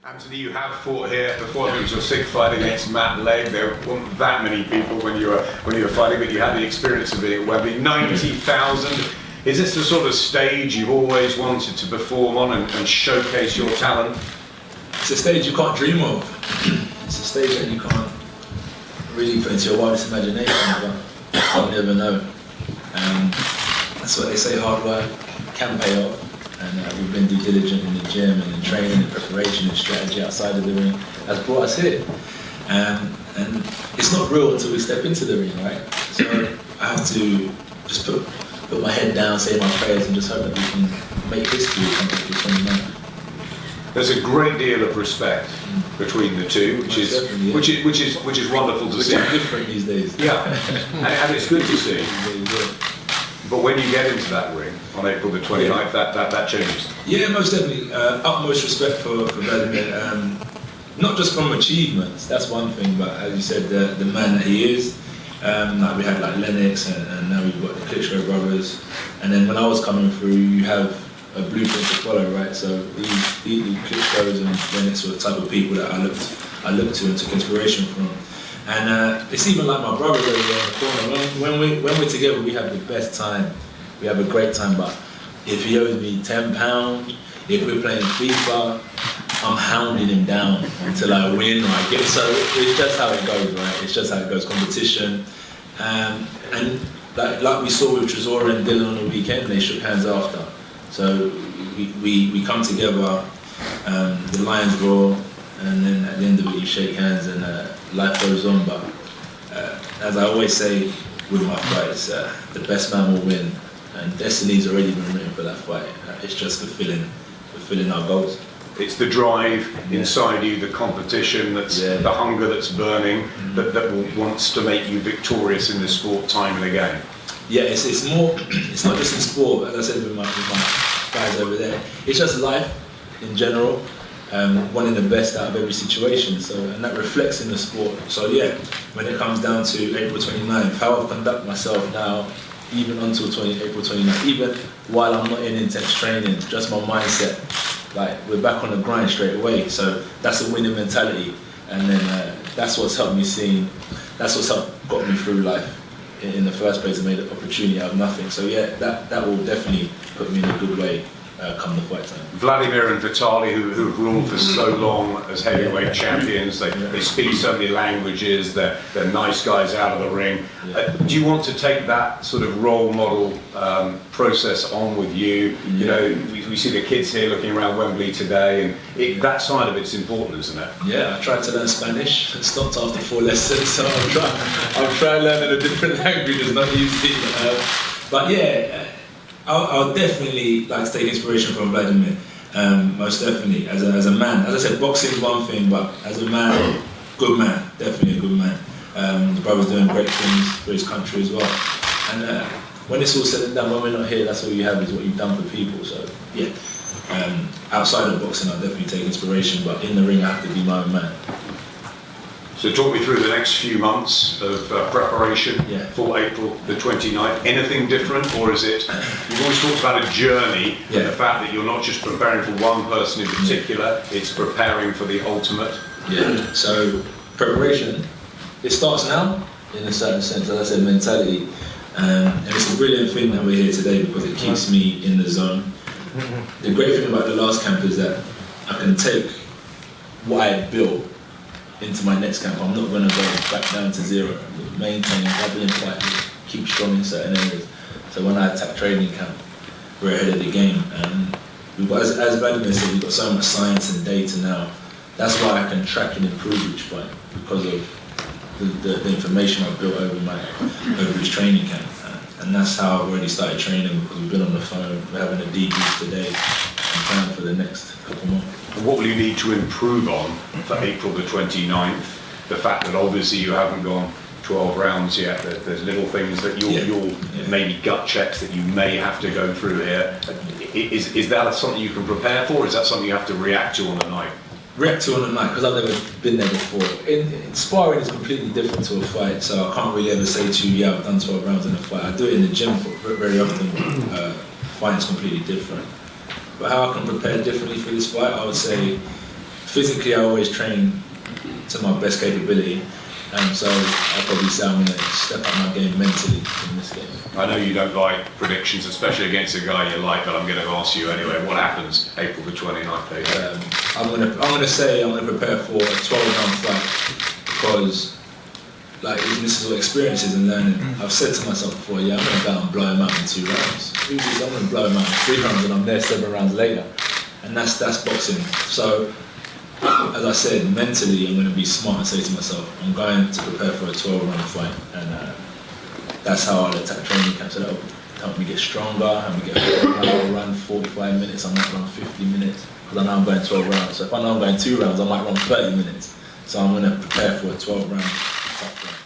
Anthony, you have fought here before. It was your sixth fight against Matt Legg. There weren't that many people when you were fighting, but you had the experience of being at Wembley. 90,000. Is this the sort of stage you've always wanted to perform on and showcase your talent? It's a stage you can't dream of. It's a stage that you can't really put into your wildest imagination, but I'll never know. That's what they say, hard work can pay off. And we've been due diligent in the gym and in training and preparation and strategy outside of the ring has brought us here. And it's not real until we step into the ring, right? So I have to just put my head down, say my prayers, and just hope that we can make history come April 29th. There's a great deal of respect between the two, which is wonderful to see. Which is different these days. Yeah, and it's good to see. But when you get into that ring on April the 29th, that changes. Yeah, most definitely. Utmost respect for Wladimir. Not just from achievements, that's one thing, but as you said, the man that he is. Like we had like Lennox, and now we've got the Klitschko brothers. And then when I was coming through, you have a blueprint to follow, right? So the Klitschkos and Lennox were the type of people that I looked to and took inspiration from. And it's even like my brothers over there in the corner. When we're together, we have the best time. We have a great time. But if he owes me £10, if we're playing FIFA, I'm hounding him down until I win or I get. So it's just how it goes, right? It's just how it goes. Competition, and like we saw with Tresor and Dylan on the weekend, they shook hands after. So we come together. The lions roar. And then at the end of it, you shake hands and life goes on. But as I always say with my fights, the best man will win. And destiny's already been written for that fight. It's just fulfilling our goals. It's the drive inside you, the competition, the hunger that's burning, that wants to make you victorious in this sport time and again. Yeah, it's more. It's not just in sport, as I said with my guys over there. It's just life in general. Wanting the best out of every situation, and that reflects in the sport. So yeah, when it comes down to April 29th, how I've conducted myself now, even until April 29th, even while I'm not in intense training, just my mindset, like we're back on the grind straight away. So that's a winning mentality, and then that's what's helped me that's what's got me through life in the first place and made an opportunity out of nothing. So yeah, that will definitely put me in a good way. Come the fight time. Vladimir and Vitaly, who've ruled for so long as heavyweight champions, they speak so many languages, they're nice guys out of the ring. Do you want to take that sort of role model process on with you? You know, we see the kids here looking around Wembley today, and that side of it's important, isn't it? Yeah, I tried to learn Spanish. I stopped after 4 lessons, so I'll try learning a different language. It's not easy, but yeah. I'll definitely like to take inspiration from Wladimir, most definitely. As a man, as I said, boxing is one thing, but as a man, good man, definitely a good man. The brother's doing great things for his country as well. And when it's all said and done, when we're not here, that's all you have is what you've done for people. So yeah, outside of boxing, I'll definitely take inspiration, but in the ring, I have to be my own man. So talk me through the next few months of preparation for April the 29th. Anything different, or is it, you've always talked about a journey, and the fact that you're not just preparing for one person in particular, it's preparing for the ultimate? Yeah, so preparation, it starts now, in a certain sense, as I said, mentality. And it's a brilliant thing that we're here today because it keeps me in the zone. The great thing about the last camp is that I can take what I built into my next camp. I'm not going to go back down to zero. Maintain, doubling fight, keep strong in certain areas. So when I attack training camp, we're ahead of the game. And as Wladimir said, we've got so much science and data now. That's why I can track and improve each fight, because of the information I've built over each training camp. And that's how I've already started training, because we've been on the phone, we're having a debrief today and planning for the next couple months. What will you need to improve on for April the 29th? The fact that obviously you haven't gone 12 rounds yet, there's little things that you'll maybe gut checks that you may have to go through here. Is that something you can prepare for, or is that something you have to react to on the night? React to on the night, because I've never been there before. In sparring is completely different to a fight, so I can't really ever say to you, yeah, I've done 12 rounds in a fight. I do it in the gym very often. Fighting is completely different. But how I can prepare differently for this fight, I would say physically I always train to my best capability. So I'll probably say I'm going to step up my game mentally in this game. I know you don't like predictions, especially against a guy you like, but I'm going to ask you anyway. What happens April the 29th? I'm going to say I'm going to prepare for a 12-round fight because, like, this is what experience is and learning. I've said to myself before, yeah, I'm going to go out and blow him out in 2 rounds. I'm going to blow him out in 3 rounds and I'm there 7 rounds later. And that's boxing. So, as I said, mentally I'm going to be smart and say to myself, I'm going to prepare for a 12-round fight. And that's how I'll attack training camp. So that'll help me get stronger, help me get I'll run 45 minutes, I might run 50 minutes. Because I know I'm going 12 rounds. So if I know I'm going 2 rounds, I might run 30 minutes. So I'm going to prepare for a 12-round fight.